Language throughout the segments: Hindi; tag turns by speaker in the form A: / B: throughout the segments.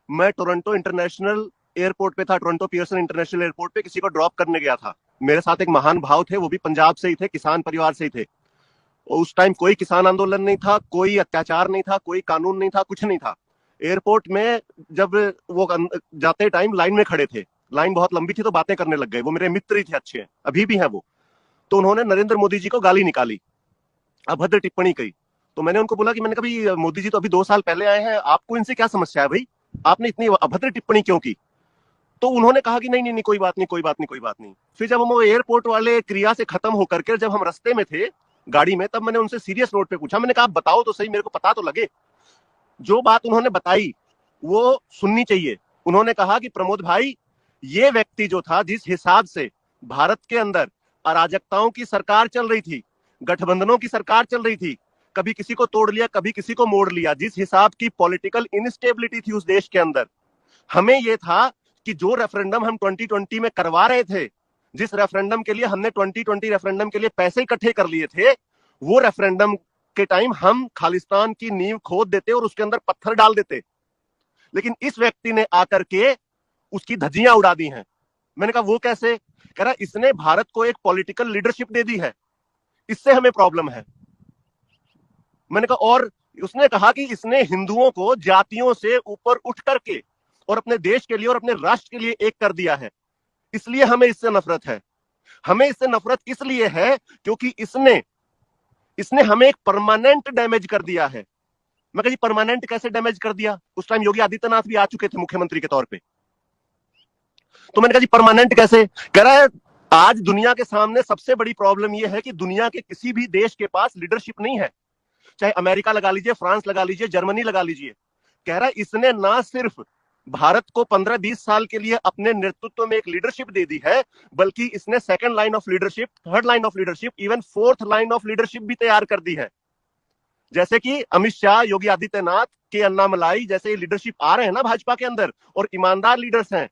A: मैं टोरंटो इंटरनेशनल एयरपोर्ट पे था, टोरंटो पियर्सन इंटरनेशनल एयरपोर्ट पे किसी को ड्रॉप करने गया था। मेरे साथ एक महान भाव थे, वो भी पंजाब से ही थे, किसान परिवार से ही थे। और उस टाइम कोई किसान आंदोलन नहीं था, कोई अत्याचार नहीं था, कोई कानून नहीं था, कुछ नहीं था। एयरपोर्ट में जब वो जाते टाइम लाइन में खड़े थे, लाइन बहुत लंबी थी तो बातें करने लग गए। वो मेरे मित्र ही थे, अच्छे हैं, अभी भी हैं वो। तो उन्होंने नरेंद्र मोदी जी को गाली निकाली, अभद्र टिप्पणी की। तो मैंने उनको बोला कि मैंने कभी, मोदी जी तो अभी 2 साल पहले आए हैं, आपको इनसे क्या समस्या है भाई, आपने इतनी अभद्र टिप्पणी क्यों की? तो उन्होंने कहा कि नहीं नहीं नहीं, कोई बात नहीं, कोई बात नहीं, कोई बात नहीं। फिर जब हम वो एयरपोर्ट वाले क्रिया से खत्म होकर के जब हम रास्ते में थे गाड़ी में, तब मैंने उनसे सीरियस नोट पे पूछा, मैंने कहा आप बताओ तो सही, मेरे को पता तो लगे। जो बात उन्होंने बताई वो सुननी चाहिए। उन्होंने कहा कि प्रमोद भाई, ये व्यक्ति जो था, जिस हिसाब से भारत के अंदर अराजकताओं की सरकार चल रही थी, गठबंधनों की सरकार चल रही थी, कभी किसी को तोड़ लिया, कभी किसी को मोड़ लिया, जिस हिसाब की पॉलिटिकल इनस्टेबिलिटी थी उस देश के अंदर, हमें यह था कि जो रेफरेंडम हम 2020 में करवा रहे थे, जिस रेफरेंडम के लिए हमने 2020 रेफरेंडम के लिए पैसे इकट्ठे कर लिए थे, वो रेफरेंडम के टाइम हम खालिस्तान की नींव खोद देते और उसके अंदर पत्थर डाल देते। लेकिन इस व्यक्ति ने आकर के उसकी धज्जियां उड़ा दी हैं। मैंने कहा वो कैसे? कह रहा इसने भारत को एक पॉलिटिकल लीडरशिप दे दी है, इससे हमें प्रॉब्लम है। मैंने कहा, और उसने कहा कि इसने हिंदुओं को जातियों से ऊपर उठ करके और अपने देश के लिए और अपने राष्ट्र के लिए एक कर दिया है, इसलिए हमें इससे नफरत है। हमें इससे नफरत इसलिए है क्योंकि इसने इसने हमें एक परमानेंट डैमेज कर दिया है। मैं कहा जी परमानेंट कैसे डैमेज कर दिया? उस टाइम योगी आदित्यनाथ भी आ चुके थे मुख्यमंत्री के तौर पे। तो मैंने कहा जी परमानेंट कैसे? कह रहा है आज दुनिया के सामने सबसे बड़ी प्रॉब्लम यह है कि दुनिया के किसी भी देश के पास लीडरशिप नहीं है, चाहे अमेरिका लगा लीजिए, फ्रांस लगा लीजिए, जर्मनी लगा लीजिए। कह रहा है इसने ना सिर्फ भारत को 15-20 साल के लिए अपने नेतृत्व में एक लीडरशिप दे दी है, बल्कि इसने second line of leadership, third line of leadership, even fourth line of leadership भी तैयार कर दी है। जैसे कि अमित शाह, योगी आदित्यनाथ के अन्नामलाई जैसे लीडरशिप आ रहे हैं ना भाजपा के अंदर, और ईमानदार लीडर्स हैं।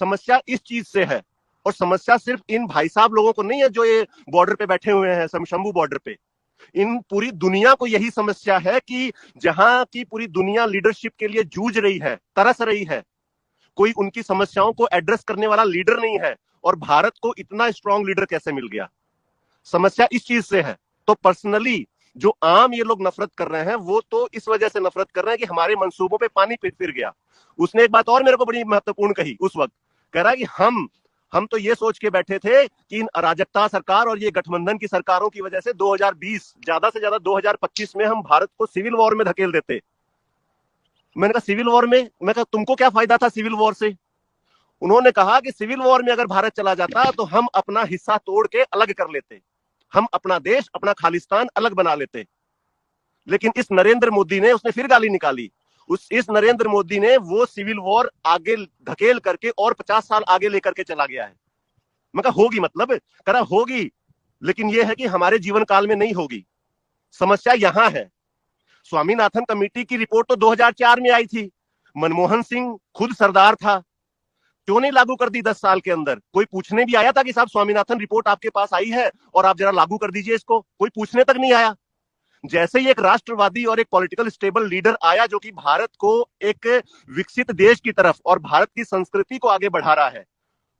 A: समस्या इस चीज से है, और समस्या सिर्फ इन भाई साहब लोगों को नहीं है जो ये बॉर्डर पे बैठे हुए हैं, शंभू बॉर्डर पे। इन पूरी दुनिया को यही समस्या है कि जहां की पूरी दुनिया लीडरशिप के लिए जूझ रही है, तरस रही है, कोई उनकी समस्याओं को एड्रेस करने वाला लीडर नहीं है। और भारत को इतना स्ट्रांग लीडर कैसे मिल गया? समस्या इस चीज से है। तो पर्सनली जो आम ये लोग नफरत कर रहे हैं, वो तो इस वजह से नफरत कर रहे हैं कि हमारे मंसूबों पे पानी फिर गया। उसने एक बात और मेरे को बड़ी महत्वपूर्ण कही उस वक्त, कह रहा है कि हम तो ये सोच के बैठे थे कि इन अराजकता सरकार और ये गठबंधन की सरकारों की वजह से 2020 ज्यादा से ज्यादा 2025 में हम भारत को सिविल वॉर में धकेल देते। मैंने कहा सिविल वॉर में? मैं कहा तुमको क्या फायदा था सिविल वॉर से? उन्होंने कहा कि सिविल वॉर में अगर भारत चला जाता तो हम अपना हिस्सा तोड़ के अलग कर लेते, हम अपना देश, अपना खालिस्तान अलग बना लेते। लेकिन इस नरेंद्र मोदी ने, उसने फिर गाली निकाली। इस नरेंद्र मोदी ने वो सिविल वॉर आगे धकेल करके और 50 साल आगे लेकर के चला गया है। मैं कहा होगी, मतलब करा होगी, लेकिन यह है कि हमारे जीवन काल में नहीं होगी। समस्या यहां है। स्वामीनाथन कमेटी की रिपोर्ट तो 2004 में आई थी, मनमोहन सिंह खुद सरदार था, क्यों नहीं लागू कर दी 10 साल के अंदर? कोई पूछने भी आया था कि साहब स्वामीनाथन रिपोर्ट आपके पास आई है और आप जरा लागू कर दीजिए इसको? कोई पूछने तक नहीं आया। जैसे ही एक राष्ट्रवादी और एक पॉलिटिकल स्टेबल लीडर आया जो कि भारत को एक विकसित देश की तरफ और भारत की संस्कृति को आगे बढ़ा रहा है,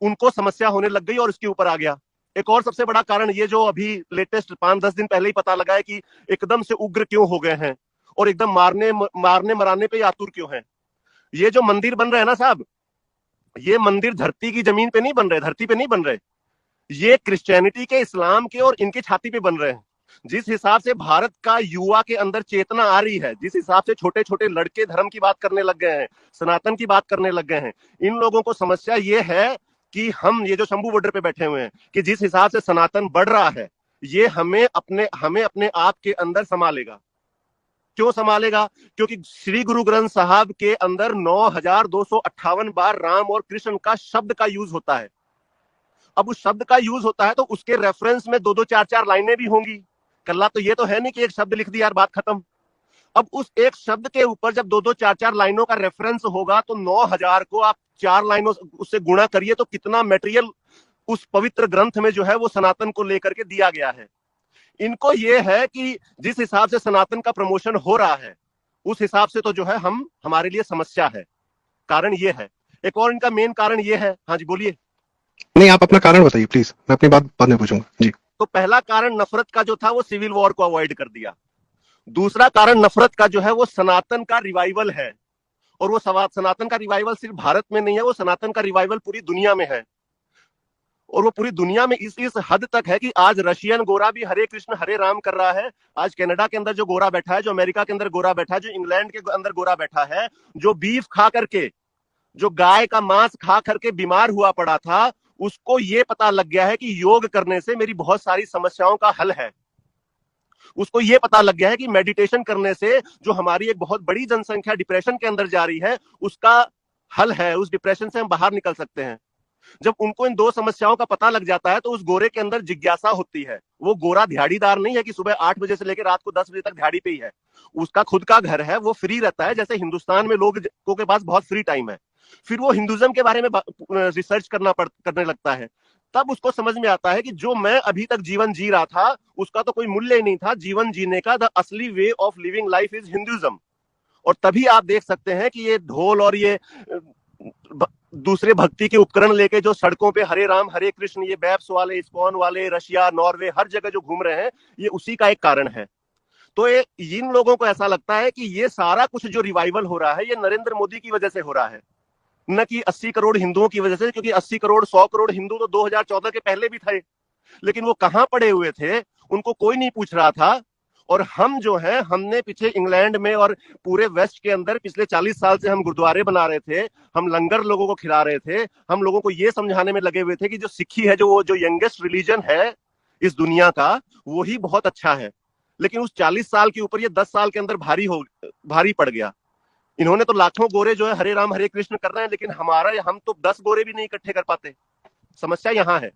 A: उनको समस्या होने लग गई और उसके ऊपर आ गया। एक और सबसे बड़ा कारण ये जो अभी लेटेस्ट 5-10 दिन पहले ही पता लगा है कि एकदम से उग्र क्यों हो गए हैं और एकदम मारने मराने पे आतुर क्यों हैं। ये जो मंदिर बन रहे हैं ना साहब, ये मंदिर धरती की जमीन पे नहीं बन रहे, धरती पे नहीं बन रहे, ये क्रिश्चियनिटी के, इस्लाम के और इनकी छाती पे बन रहे हैं। जिस हिसाब से भारत का युवा के अंदर चेतना आ रही है, जिस हिसाब से छोटे छोटे लड़के धर्म की बात करने लग गए हैं, सनातन की बात करने लग गए हैं, इन लोगों को समस्या ये है कि हम ये जो शंभू बॉर्डर पे बैठे हुए हैं, कि जिस हिसाब से सनातन बढ़ रहा है, ये हमें अपने आप के अंदर संभालेगा। क्यों संभालेगा? क्योंकि श्री गुरु ग्रंथ साहब के अंदर 9258 बार राम और कृष्ण का शब्द का यूज होता है। अब उस शब्द का यूज होता है तो उसके रेफरेंस में 2-2 4-4 लाइनें भी होंगी। कल्ला तो ये तो है नहीं कि एक शब्द लिख दिया यार बात खत्म। अब उस एक शब्द के ऊपर जब 2-2 4-4 लाइनों का रेफरेंस होगा तो 9000 को आप 4 लाइनों उससे गुणा करिए तो कितना मटेरियल उस पवित्र ग्रंथ में जो है वो सनातन को लेकर के दिया गया है। इनको ये है कि जिस हिसाब से सनातन का प्रमोशन हो रहा है, उस हिसाब से तो जो है हमारे लिए समस्या है। कारण ये है। एक और इनका मेन कारण ये है, हाँ जी बोलिए।
B: नहीं, आप अपना कारण बताइए प्लीज, मैं अपनी बात बाद में पूछूंगा जी।
A: तो पहला कारण नफरत का जो था वो सिविल वॉर को अवॉइड कर दिया। दूसरा कारण नफरत का जो है वो सनातन का रिवाइवल है। और वो सनातन का रिवाइवल सिर्फ भारत में नहीं है, वो सनातन का रिवाइवल पूरी दुनिया में है। और वो पूरी दुनिया में इस हद तक है कि आज रशियन गोरा भी हरे कृष्ण हरे राम कर रहा है। आज कनाडा के अंदर जो गोरा बैठा है, जो अमेरिका के अंदर गोरा बैठा है, जो इंग्लैंड के अंदर गोरा बैठा है, जो बीफ खा करके, जो गाय का मांस खा करके बीमार हुआ पड़ा था, उसको ये पता लग गया है कि योग करने से मेरी बहुत सारी समस्याओं का हल है। उसको ये पता लग गया है कि मेडिटेशन करने से जो हमारी एक बहुत बड़ी जनसंख्या डिप्रेशन के अंदर जा रही है, उसका हल है, उस डिप्रेशन से हम बाहर निकल सकते हैं। जब उनको इन दो समस्याओं का पता लग जाता है तो उस गोरे के अंदर जिज्ञासा होती है। वो गोरा दिहाड़ीदार नहीं है कि सुबह 8 बजे से लेकर रात को 10 बजे तक दिहाड़ी पे ही है। उसका खुद का घर है, वो फ्री रहता है। जैसे हिंदुस्तान में लोगों के पास बहुत फ्री टाइम है, फिर वो हिंदुज्म के बारे में रिसर्च करने लगता है। तब उसको समझ में आता है कि जो मैं अभी तक जीवन जी रहा था उसका तो कोई मूल्य ही नहीं था। जीवन जीने का द असली way of living life is Hinduism. और तभी आप देख सकते हैं कि ये ढोल और ये दूसरे भक्ति के उपकरण लेके जो सड़कों पे हरे राम हरे कृष्ण, ये बैप्स वाले, इस्कॉन वाले, रशिया, नॉर्वे, हर जगह जो घूम रहे हैं, ये उसी का एक कारण है। तो ये इन लोगों को ऐसा लगता है कि ये सारा कुछ जो रिवाइवल हो रहा है ये नरेंद्र मोदी की वजह से हो रहा है, न कि 80 करोड़ हिंदुओं की वजह से। क्योंकि 80 करोड़ 100 करोड़ हिंदू तो 2014 के पहले भी थे, लेकिन वो कहां पड़े हुए थे, उनको कोई नहीं पूछ रहा था। और हम जो है, हमने पीछे इंग्लैंड में और पूरे वेस्ट के अंदर पिछले 40 साल से हम गुरुद्वारे बना रहे थे, हम लंगर लोगों को खिला रहे थे, हम लोगों को ये समझाने में लगे हुए थे कि जो सिक्खी है, जो यंगेस्ट रिलीजन है इस दुनिया का, वो ही बहुत अच्छा है। लेकिन उस 40 साल के ऊपर ये 10 साल के अंदर भारी पड़ गया। इन्होंने तो लाखों गोरे जो है हरे राम हरे कृष्ण कर रहे हैं, लेकिन हम तो 10 गोरे भी नहीं इकट्ठे कर पाते। समस्या यहां है।